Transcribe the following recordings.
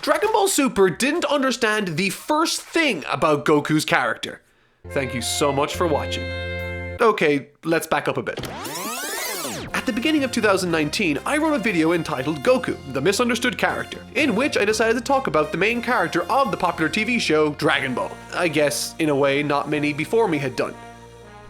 Dragon Ball Super didn't understand the first thing about Goku's character. Thank you so much for watching. Okay, let's back up a bit. At the beginning of 2019, I wrote a video entitled Goku, the Misunderstood Character, in which I decided to talk about the main character of the popular TV show Dragon Ball. I guess, in a way, not many before me had done.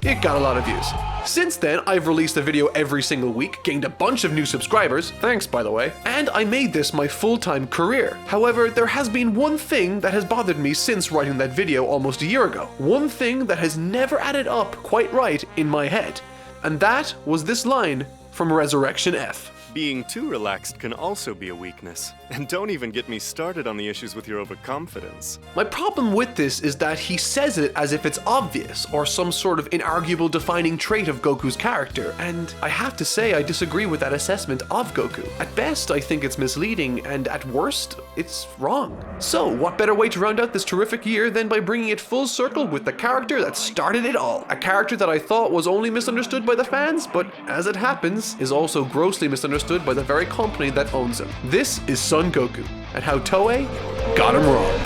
It got a lot of views. Since then, I've released a video every single week, gained a bunch of new subscribers, thanks by the way, and I made this my full-time career. However, there has been one thing that has bothered me since writing that video almost a year ago. One thing that has never added up quite right in my head. And that was this line from Resurrection F. Being too relaxed can also be a weakness. And don't even get me started on the issues with your overconfidence. My problem with this is that he says it as if it's obvious or some sort of inarguable defining trait of Goku's character, and I have to say I disagree with that assessment of Goku. At best, I think it's misleading, and at worst, it's wrong. So, what better way to round out this terrific year than by bringing it full circle with the character that started it all? A character that I thought was only misunderstood by the fans, but as it happens, is also grossly misunderstood by the very company that owns him. This is Son Goku, and how Toei got him wrong.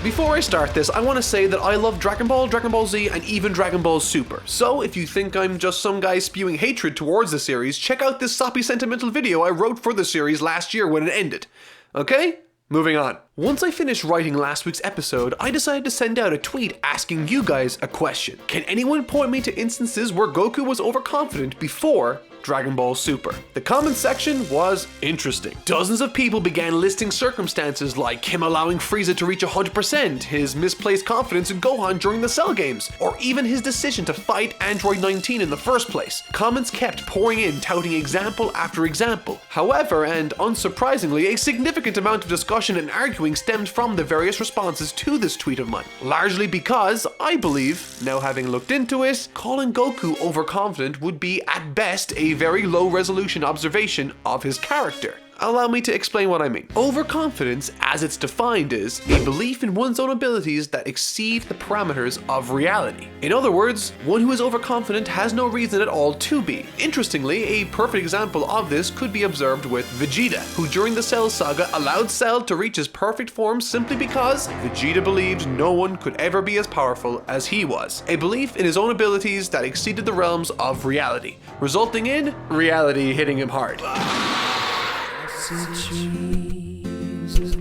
Before I start this, I want to say that I love Dragon Ball, Dragon Ball Z, and even Dragon Ball Super. So if you think I'm just some guy spewing hatred towards the series, check out this soppy sentimental video I wrote for the series last year when it ended. Okay? Moving on. Once I finished writing last week's episode, I decided to send out a tweet asking you guys a question. Can anyone point me to instances where Goku was overconfident before Dragon Ball Super? The comment section was interesting. Dozens of people began listing circumstances like him allowing Frieza to reach 100%, his misplaced confidence in Gohan during the Cell games, or even his decision to fight Android 19 in the first place. Comments kept pouring in, touting example after example. However, and unsurprisingly, a significant amount of discussion and arguing stemmed from the various responses to this tweet of mine. Largely because, I believe, now having looked into it, calling Goku overconfident would be at best a very low resolution observation of his character. Allow me to explain what I mean. Overconfidence, as it's defined, is a belief in one's own abilities that exceed the parameters of reality. In other words, one who is overconfident has no reason at all to be. Interestingly, a perfect example of this could be observed with Vegeta, who during the Cell saga allowed Cell to reach his perfect form simply because Vegeta believed no one could ever be as powerful as he was. A belief in his own abilities that exceeded the realms of reality, resulting in reality hitting him hard.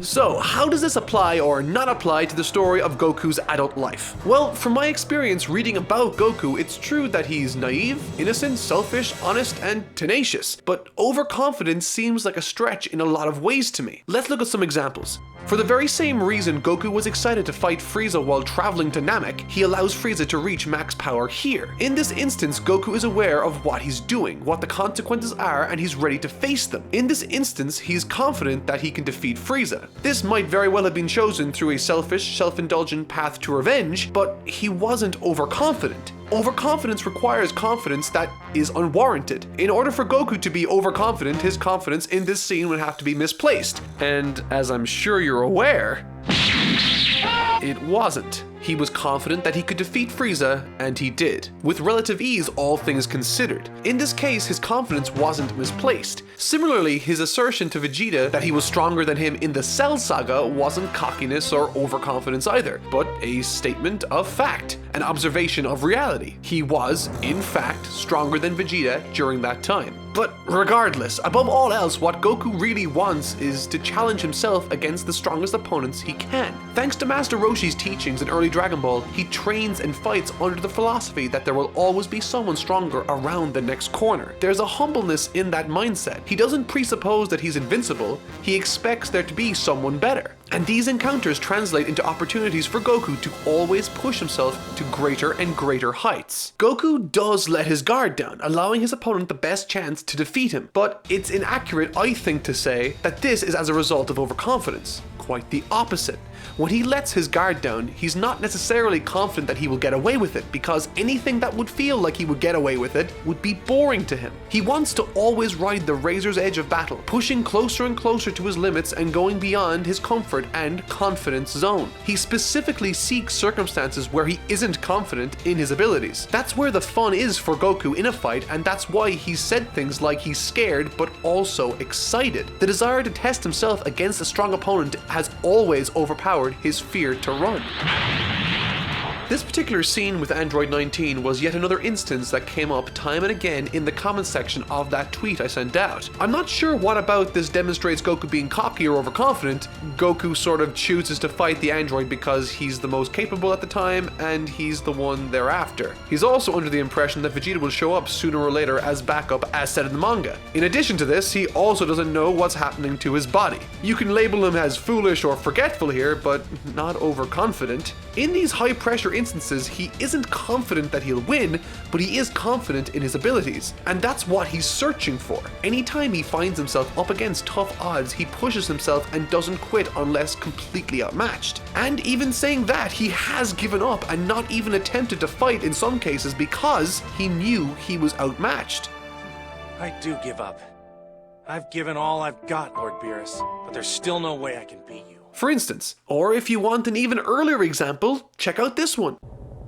So, how does this apply or not apply to the story of Goku's adult life? Well, from my experience reading about Goku, it's true that he's naive, innocent, selfish, honest, and tenacious, but overconfidence seems like a stretch in a lot of ways to me. Let's look at some examples. For the very same reason Goku was excited to fight Frieza while traveling to Namek, he allows Frieza to reach max power here. In this instance, Goku is aware of what he's doing, what the consequences are, and he's ready to face them. In this instance, he's confident that he can defeat Frieza. This might very well have been chosen through a selfish, self-indulgent path to revenge, but he wasn't overconfident. Overconfidence requires confidence that is unwarranted. In order for Goku to be overconfident, his confidence in this scene would have to be misplaced. And as I'm sure you're aware, it wasn't. He was confident that he could defeat Frieza, and he did, with relative ease all things considered. In this case, his confidence wasn't misplaced. Similarly, his assertion to Vegeta that he was stronger than him in the Cell saga wasn't cockiness or overconfidence either, but a statement of fact, an observation of reality. He was, in fact, stronger than Vegeta during that time. But regardless, above all else, what Goku really wants is to challenge himself against the strongest opponents he can. Thanks to Master Roshi's teachings in early Dragon Ball, he trains and fights under the philosophy that there will always be someone stronger around the next corner. There's a humbleness in that mindset. He doesn't presuppose that he's invincible, he expects there to be someone better. And these encounters translate into opportunities for Goku to always push himself to greater and greater heights. Goku does let his guard down, allowing his opponent the best chance to defeat him, but it's inaccurate, I think, to say that this is as a result of overconfidence. Quite the opposite. When he lets his guard down, he's not necessarily confident that he will get away with it, because anything that would feel like he would get away with it would be boring to him. He wants to always ride the razor's edge of battle, pushing closer and closer to his limits and going beyond his comfort and confidence zone. He specifically seeks circumstances where he isn't confident in his abilities. That's where the fun is for Goku in a fight, and that's why he's said things like he's scared but also excited. The desire to test himself against a strong opponent has always overpowered his fear to run. This particular scene with Android 19 was yet another instance that came up time and again in the comments section of that tweet I sent out. I'm not sure what about this demonstrates Goku being cocky or overconfident. Goku sort of chooses to fight the android because he's the most capable at the time and he's the one they're after. He's also under the impression that Vegeta will show up sooner or later as backup, as said in the manga. In addition to this, he also doesn't know what's happening to his body. You can label him as foolish or forgetful here, but not overconfident. In these high pressure instances, he isn't confident that he'll win, but he is confident in his abilities, and that's what he's searching for. Anytime he finds himself up against tough odds, he pushes himself and doesn't quit unless completely outmatched. And even saying that, he has given up and not even attempted to fight in some cases because he knew he was outmatched. I do give up. I've given all I've got, Lord Beerus, but there's still no way I can beat you. For instance, or if you want an even earlier example, check out this one.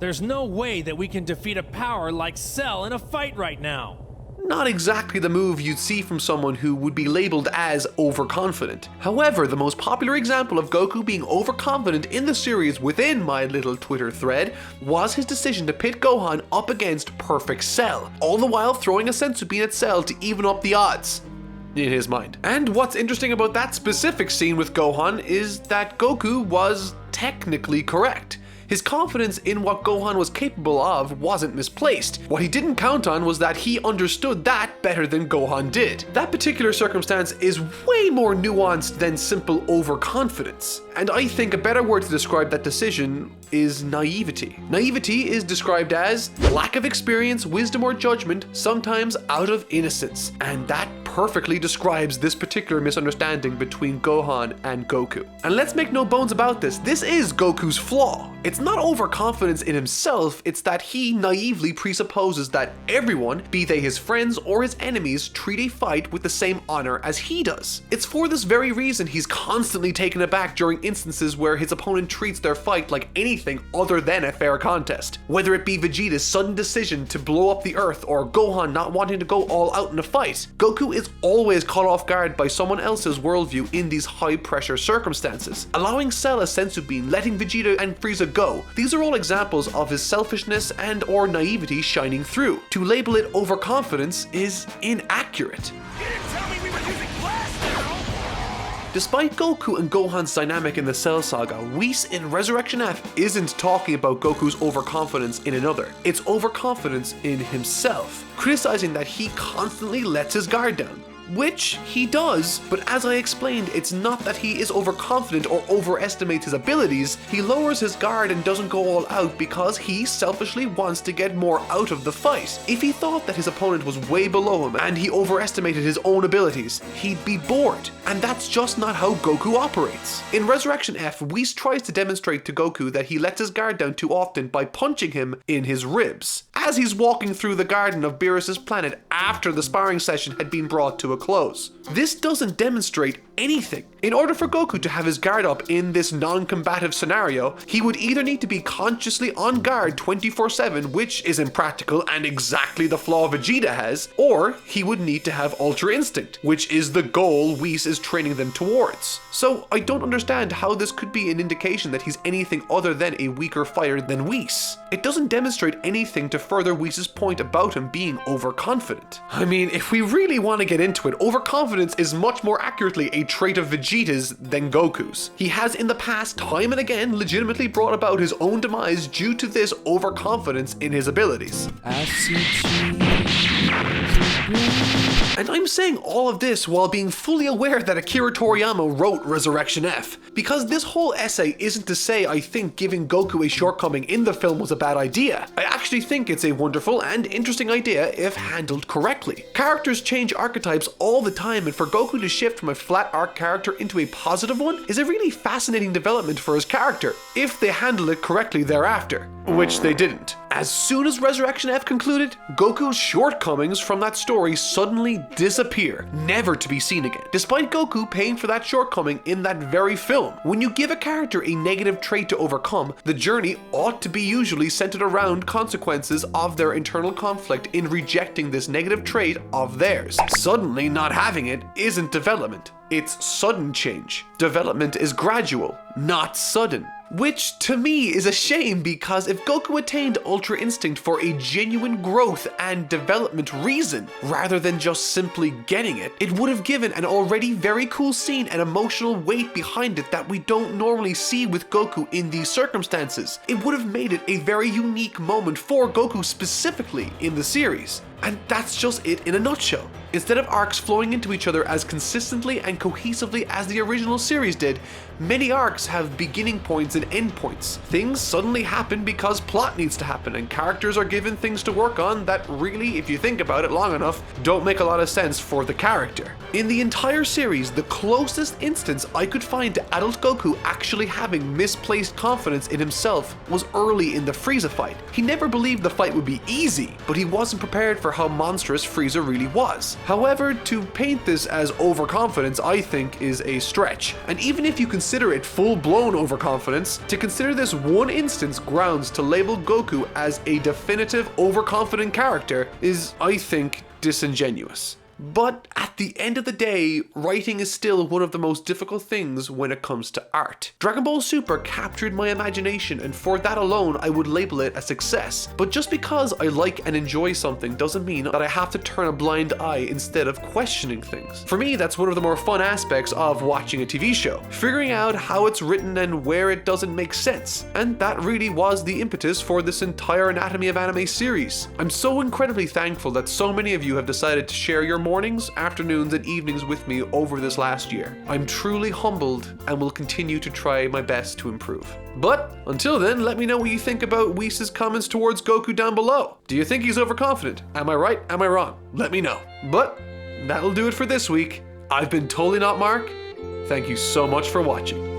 There's no way that we can defeat a power like Cell in a fight right now. Not exactly the move you'd see from someone who would be labeled as overconfident. However, the most popular example of Goku being overconfident in the series within my little Twitter thread was his decision to pit Gohan up against perfect Cell, all the while throwing a senzu bean at Cell to even up the odds. In his mind. And what's interesting about that specific scene with Gohan is that Goku was technically correct. His confidence in what Gohan was capable of wasn't misplaced. What he didn't count on was that he understood that better than Gohan did. That particular circumstance is way more nuanced than simple overconfidence. And I think a better word to describe that decision is naivety. Naivety is described as lack of experience, wisdom, or judgment, sometimes out of innocence. And that perfectly describes this particular misunderstanding between Gohan and Goku. And let's make no bones about this, this is Goku's flaw. It's not overconfidence in himself, it's that he naively presupposes that everyone, be they his friends or his enemies, treat a fight with the same honor as he does. It's for this very reason he's constantly taken aback during instances where his opponent treats their fight like anything other than a fair contest. Whether it be Vegeta's sudden decision to blow up the earth or Gohan not wanting to go all out in a fight, Goku is always caught off guard by someone else's worldview in these high pressure circumstances. Allowing Cell a senzu bean, letting Vegeta and Frieza go, these are all examples of his selfishness and or naivety shining through. To label it overconfidence is inaccurate. You didn't tell me we were using blast now! Despite Goku and Gohan's dynamic in the Cell Saga, Whis in Resurrection F isn't talking about Goku's overconfidence in another. It's overconfidence in himself, criticizing that he constantly lets his guard down. Which he does, but as I explained, it's not that he is overconfident or overestimates his abilities. He lowers his guard and doesn't go all out because he selfishly wants to get more out of the fight. If he thought that his opponent was way below him and he overestimated his own abilities, he'd be bored. And that's just not how Goku operates. In Resurrection F, Whis tries to demonstrate to Goku that he lets his guard down too often by punching him in his ribs, as he's walking through the garden of Beerus's planet after the sparring session had been brought to a close. This doesn't demonstrate anything. In order for Goku to have his guard up in this non-combative scenario, he would either need to be consciously on guard 24/7, which is impractical and exactly the flaw Vegeta has, or he would need to have Ultra Instinct, which is the goal Whis is training them towards. So I don't understand how this could be an indication that he's anything other than a weaker fighter than Whis. It doesn't demonstrate anything to further Whis' point about him being overconfident. I mean, if we really want to get into it, overconfidence is much more accurately a trait of Vegeta's than Goku's. He has in the past time and again legitimately brought about his own demise due to this overconfidence in his abilities. I see And I'm saying all of this while being fully aware that Akira Toriyama wrote Resurrection F. Because this whole essay isn't to say I think giving Goku a shortcoming in the film was a bad idea. I actually think it's a wonderful and interesting idea if handled correctly. Characters change archetypes all the time, and for Goku to shift from a flat arc character into a positive one is a really fascinating development for his character, if they handle it correctly thereafter. Which they didn't. As soon as Resurrection F concluded, Goku's shortcomings from that story suddenly disappear, never to be seen again, despite Goku paying for that shortcoming in that very film. When you give a character a negative trait to overcome, the journey ought to be usually centered around consequences of their internal conflict in rejecting this negative trait of theirs. Suddenly not having it isn't development, it's sudden change. Development is gradual, not sudden. Which to me is a shame, because if Goku attained Ultra Instinct for a genuine growth and development reason, rather than just simply getting it, it would have given an already very cool scene and emotional weight behind it that we don't normally see with Goku in these circumstances. It would have made it a very unique moment for Goku specifically in the series. And that's just it in a nutshell. Instead of arcs flowing into each other as consistently and cohesively as the original series did, many arcs have beginning points and end points. Things suddenly happen because plot needs to happen, and characters are given things to work on that really, if you think about it long enough, don't make a lot of sense for the character. In the entire series, the closest instance I could find to adult Goku actually having misplaced confidence in himself was early in the Frieza fight. He never believed the fight would be easy, but he wasn't prepared for how monstrous Frieza really was. However, to paint this as overconfidence, I think, is a stretch. And even if you consider it full-blown overconfidence, to consider this one instance grounds to label Goku as a definitive overconfident character is, I think, disingenuous. But at the end of the day, writing is still one of the most difficult things when it comes to art. Dragon Ball Super captured my imagination, and for that alone I would label it a success. But just because I like and enjoy something doesn't mean that I have to turn a blind eye instead of questioning things. For me, that's one of the more fun aspects of watching a TV show, figuring out how it's written and where it doesn't make sense. And that really was the impetus for this entire Anatomy of Anime series. I'm so incredibly thankful that so many of you have decided to share your mornings, afternoons, and evenings with me over this last year. I'm truly humbled and will continue to try my best to improve. But until then, let me know what you think about Whis' comments towards Goku down below. Do you think he's overconfident? Am I right? Am I wrong? Let me know. But that'll do it for this week. I've been Totally Not Mark. Thank you so much for watching.